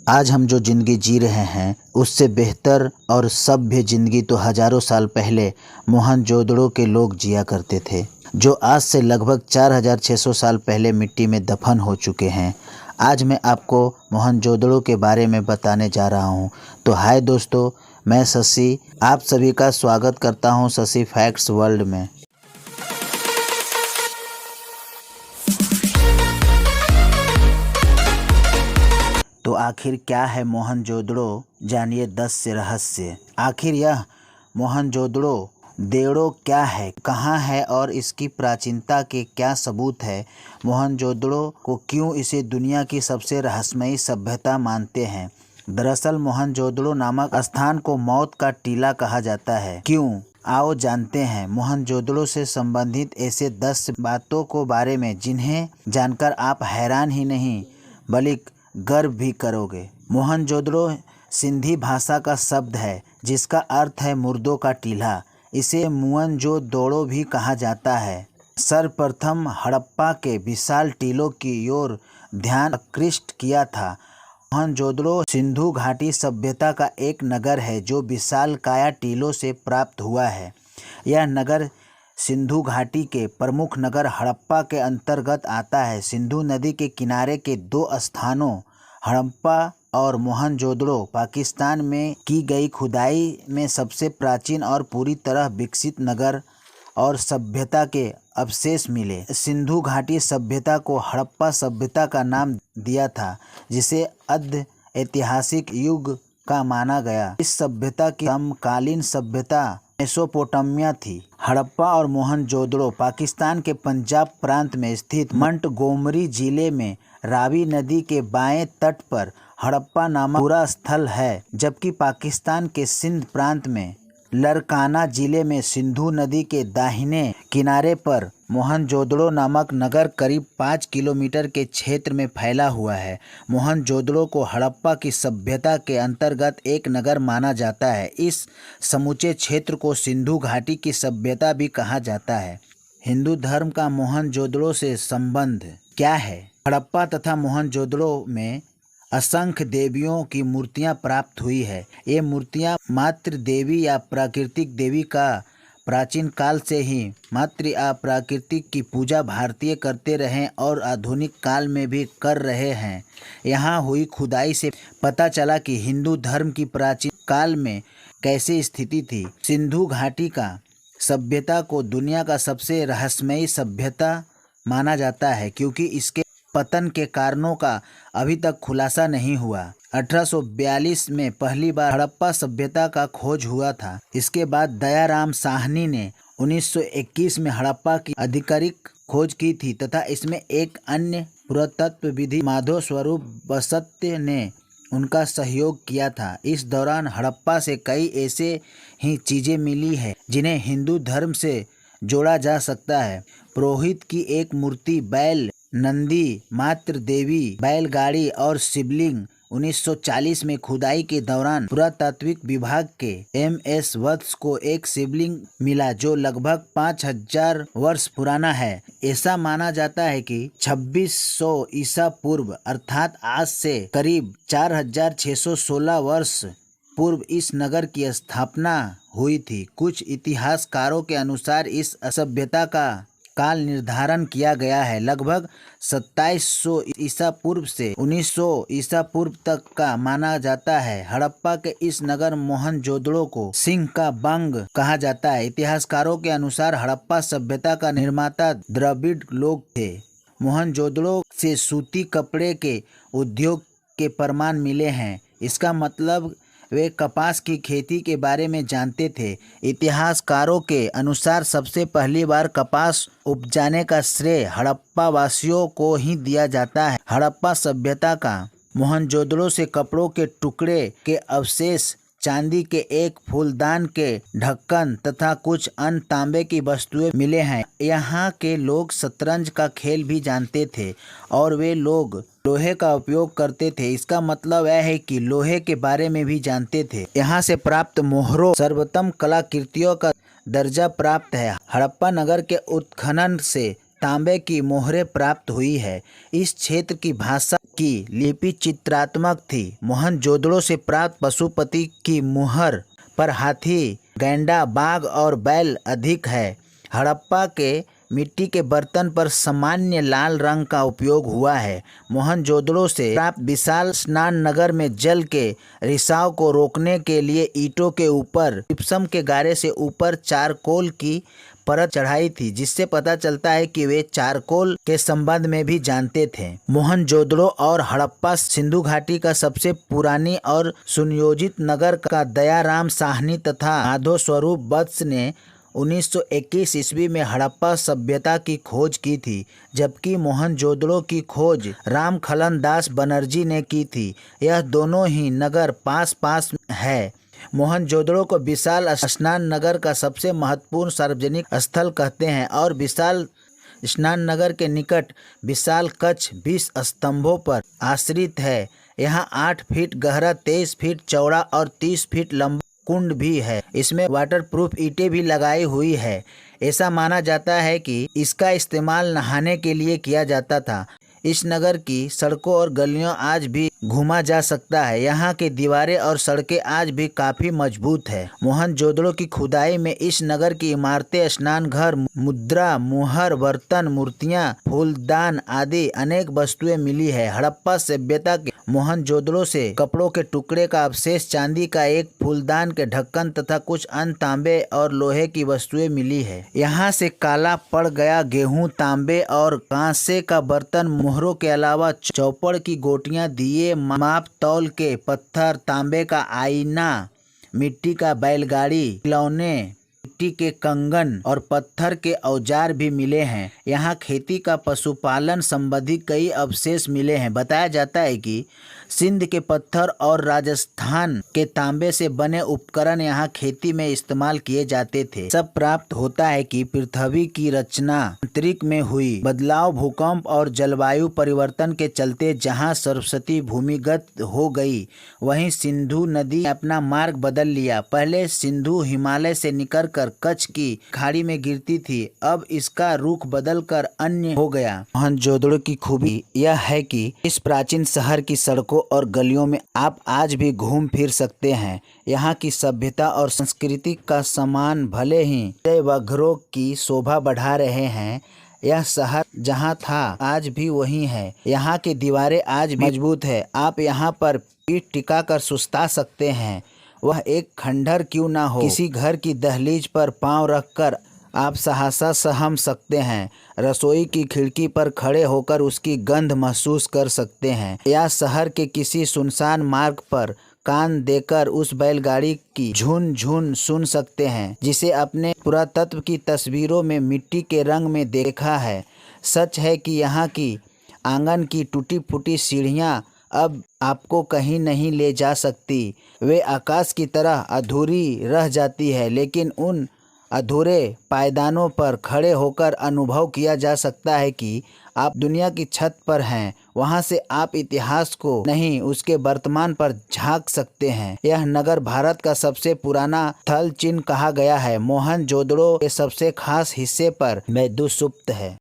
आज हम जो ज़िंदगी जी रहे हैं उससे बेहतर और सभ्य ज़िंदगी तो हज़ारों साल पहले मोहनजोदड़ो के लोग जिया करते थे, जो आज से लगभग 4600 साल पहले मिट्टी में दफन हो चुके हैं। आज मैं आपको मोहनजोदड़ो के बारे में बताने जा रहा हूँ। तो हाय दोस्तों, मैं शशि आप सभी का स्वागत करता हूँ शशि फैक्ट्स वर्ल्ड में। तो आखिर क्या है मोहनजोदड़ो, जानिए 10 से रहस्य। आखिर यह मोहनजोदड़ो देड़ो क्या है, कहाँ है और इसकी प्राचीनता के क्या सबूत है। मोहनजोदड़ो को क्यों इसे दुनिया की सबसे रहस्यमयी सभ्यता मानते हैं। दरअसल मोहनजोदड़ो नामक स्थान को मौत का टीला कहा जाता है। क्यों, आओ जानते हैं मोहनजोदड़ो से संबंधित ऐसे 10 बातों को बारे में जिन्हें जानकर आप हैरान ही नहीं बल्कि गर्व भी करोगे। मोहनजोदड़ो सिंधी भाषा का शब्द है जिसका अर्थ है मुर्दों का टीला। इसे मुअनजोदड़ो भी कहा जाता है। सर्वप्रथम हड़प्पा के विशाल टीलों की ओर ध्यान आकृष्ट किया था। मोहनजोदड़ो सिंधु घाटी सभ्यता का एक नगर है जो विशाल काया टीलों से प्राप्त हुआ है। यह नगर सिंधु घाटी के प्रमुख नगर हड़प्पा के अंतर्गत आता है। सिंधु नदी के किनारे के 2 स्थानों हड़प्पा और मोहनजोदड़ो पाकिस्तान में की गई खुदाई में सबसे प्राचीन और पूरी तरह विकसित नगर और सभ्यता के अवशेष मिले। सिंधु घाटी सभ्यता को हड़प्पा सभ्यता का नाम दिया था, जिसे अर्ध ऐतिहासिक युग का माना गया। इस सभ्यता की समकालीन सभ्यता मेसोपोटामिया थी। हड़प्पा और मोहनजोदड़ो पाकिस्तान के पंजाब प्रांत में स्थित मोंटगोमरी जिले में रावी नदी के बाएं तट पर हड़प्पा नामक पूरा स्थल है, जबकि पाकिस्तान के सिंध प्रांत में लरकाना जिले में सिंधु नदी के दाहिने किनारे पर मोहनजोदड़ो नामक नगर करीब 5 किलोमीटर के क्षेत्र में फैला हुआ है। मोहनजोदड़ो को हड़प्पा की सभ्यता के अंतर्गत एक नगर माना जाता है। इस समूचे क्षेत्र को सिंधु घाटी की सभ्यता भी कहा जाता है। हिंदू धर्म का मोहनजोदड़ो से संबंध क्या है। हड़प्पा तथा मोहनजोदड़ो में असंख्य देवियों की मूर्तियां प्राप्त हुई है। ये मूर्तियां मातृ देवी या प्राकृतिक देवी का प्राचीन काल से ही मातृ या प्राकृतिक की पूजा भारतीय करते रहे और आधुनिक काल में भी कर रहे हैं। यहाँ हुई खुदाई से पता चला कि हिंदू धर्म की प्राचीन काल में कैसी स्थिति थी। सिंधु घाटी का सभ्यता को दुनिया का सबसे रहस्यमयी सभ्यता माना जाता है, क्योंकि इसके पतन के कारणों का अभी तक खुलासा नहीं हुआ। 1842 में पहली बार हड़प्पा सभ्यता का खोज हुआ था। इसके बाद दयाराम साहनी ने 1921 में हड़प्पा की आधिकारिक खोज की थी तथा इसमें एक अन्य पुरातत्वविद माधव स्वरूप बसत्य ने उनका सहयोग किया था। इस दौरान हड़प्पा से कई ऐसे ही चीजें मिली है जिन्हें हिंदू धर्म से जोड़ा जा सकता है। पुरोहित की एक मूर्ति, बैल, नंदी, मातृ देवी, बैलगाड़ी और शिवलिंग। 1940 में खुदाई के दौरान पुरातात्विक विभाग के MS वत्स को एक शिवलिंग मिला जो लगभग 5000 वर्ष पुराना है। ऐसा माना जाता है कि 2600 ईसा पूर्व अर्थात आज से करीब 4616 वर्ष पूर्व इस नगर की स्थापना हुई थी। कुछ इतिहासकारों के अनुसार इस सभ्यता का काल निर्धारण किया गया है लगभग 2700 ईसा पूर्व से 1900 ईसा पूर्व तक का माना जाता है। हड़प्पा के इस नगर मोहनजोदड़ो को सिंह का बंग कहा जाता है। इतिहासकारों के अनुसार हड़प्पा सभ्यता का निर्माता द्रविड़ लोग थे। मोहनजोदड़ो से सूती कपड़े के उद्योग के प्रमाण मिले हैं। इसका मतलब वे कपास की खेती के बारे में जानते थे। इतिहासकारों के अनुसार सबसे पहली बार कपास उपजाने का श्रेय हड़प्पा वासियों को ही दिया जाता है। हड़प्पा सभ्यता का मोहनजोदड़ो से कपड़ों के टुकड़े के अवशेष, चांदी के एक फूलदान के ढक्कन तथा कुछ अन्य तांबे की वस्तुएं मिले हैं। यहाँ के लोग शतरंज का खेल भी जानते थे और वे लोग लोहे का उपयोग करते थे। इसका मतलब यह है कि लोहे के बारे में भी जानते थे। यहाँ से प्राप्त मोहरों सर्वोत्तम कलाकृतियों का दर्जा प्राप्त है। हड़प्पा नगर के उत्खनन से तांबे की मोहरें प्राप्त हुई है। इस क्षेत्र की भाषा की लिपि चित्रात्मक थी। मोहनजोदड़ो से प्राप्त पशुपति की मुहर पर हाथी, गैंडा, बाघ और बैल अधिक है। हड़प्पा के मिट्टी के बर्तन पर सामान्य लाल रंग का उपयोग हुआ है। मोहनजोदड़ो से प्राप्त विशाल स्नान नगर में जल के रिसाव को रोकने के लिए ईंटों के ऊपर जिप्सम के गारे से ऊपर चारकोल की परत चढ़ाई थी, जिससे पता चलता है कि वे चारकोल के संबंध में भी जानते थे। मोहनजोदड़ो और हड़प्पा सिंधु घाटी का सबसे पुरानी और सुनियोजित नगर का दयाराम साहनी तथा माधो स्वरूप वत्स ने 1921 ईस्वी में हड़प्पा सभ्यता की खोज की थी, जबकि मोहनजोदड़ो की खोज रामखलन दास बनर्जी ने की थी। यह दोनों ही नगर पास पास है। मोहनजोदड़ो को विशाल स्नान नगर का सबसे महत्वपूर्ण सार्वजनिक स्थल कहते हैं और विशाल स्नान नगर के निकट विशाल कक्ष 20 स्तंभों पर आश्रित है। यहाँ 8 फीट गहरा, 23 फीट चौड़ा और 30 फीट लंबा कुंड भी है। इसमें वाटरप्रूफ ईंटें भी लगाई हुई है। ऐसा माना जाता है कि इसका इस्तेमाल नहाने के लिए किया जाता था। इस नगर की सड़कों और गलियों आज भी घूमा जा सकता है। यहाँ की दीवारें और सड़कें आज भी काफी मजबूत है। मोहनजोदड़ो की खुदाई में इस नगर की इमारतें, स्नान घर, मुद्रा, मुहर, बर्तन, मूर्तियाँ, फूलदान आदि अनेक वस्तुएं मिली है। हड़प्पा सभ्यता के मोहनजोदड़ो से कपड़ों के टुकड़े का अवशेष, चांदी का एक फूलदान के ढक्कन तथा कुछ अन्य तांबे और लोहे की वस्तुएं मिली है। यहाँ से काला पड़ गया गेहूं, तांबे और कांसे का बर्तन, मोहरों के अलावा चौपड़ की गोटियां, दिए, माप तौल के पत्थर, तांबे का आईना, मिट्टी का बैलगाड़ी, खिलौने, मिट्टी के कंगन और पत्थर के औजार भी मिले हैं। यहाँ खेती का, पशुपालन संबंधी कई अवशेष मिले हैं। बताया जाता है कि सिंध के पत्थर और राजस्थान के तांबे से बने उपकरण यहाँ खेती में इस्तेमाल किए जाते थे। सब प्राप्त होता है कि पृथ्वी की रचना अंतरिक्ष में हुई बदलाव, भूकंप और जलवायु परिवर्तन के चलते जहाँ सरस्वती भूमिगत हो गई, वहीं सिंधु नदी अपना मार्ग बदल लिया। पहले सिंधु हिमालय से निकलकर कच्छ की खाड़ी में गिरती थी, अब इसका रुख बदलकर अन्य हो गया। मोहनजोदड़ो की खूबी यह है कि इस प्राचीन शहर की सड़कों और गलियों में आप आज भी घूम फिर सकते हैं। यहाँ की सभ्यता और संस्कृति का सम्मान भले ही वघरों की शोभा बढ़ा रहे हैं, यह शहर जहाँ था आज भी वही है। यहाँ की दीवारें आज भी मजबूत है। आप यहाँ पर पीठ टिकाकर सुस्ता सकते हैं, वह एक खंडहर क्यों ना हो। किसी घर की दहलीज पर पांव रखकर आप सहसा सहम सकते हैं। रसोई की खिड़की पर खड़े होकर उसकी गंध महसूस कर सकते हैं, या शहर के किसी सुनसान मार्ग पर कान देकर उस बैलगाड़ी की झुन झुन सुन सकते हैं, जिसे अपने पुरातत्व की तस्वीरों में मिट्टी के रंग में देखा है। सच है कि यहाँ की आंगन की टूटी फूटी सीढ़ियाँ अब आपको कहीं नहीं ले जा सकती। वे आकाश की तरह अधूरी रह जाती है, लेकिन उन अधूरे पायदानों पर खड़े होकर अनुभव किया जा सकता है कि आप दुनिया की छत पर हैं। वहां से आप इतिहास को नहीं, उसके वर्तमान पर झांक सकते हैं। यह नगर भारत का सबसे पुराना थल चिन्ह कहा गया है। मोहनजोदड़ो के सबसे खास हिस्से पर मेदुसुप्त है।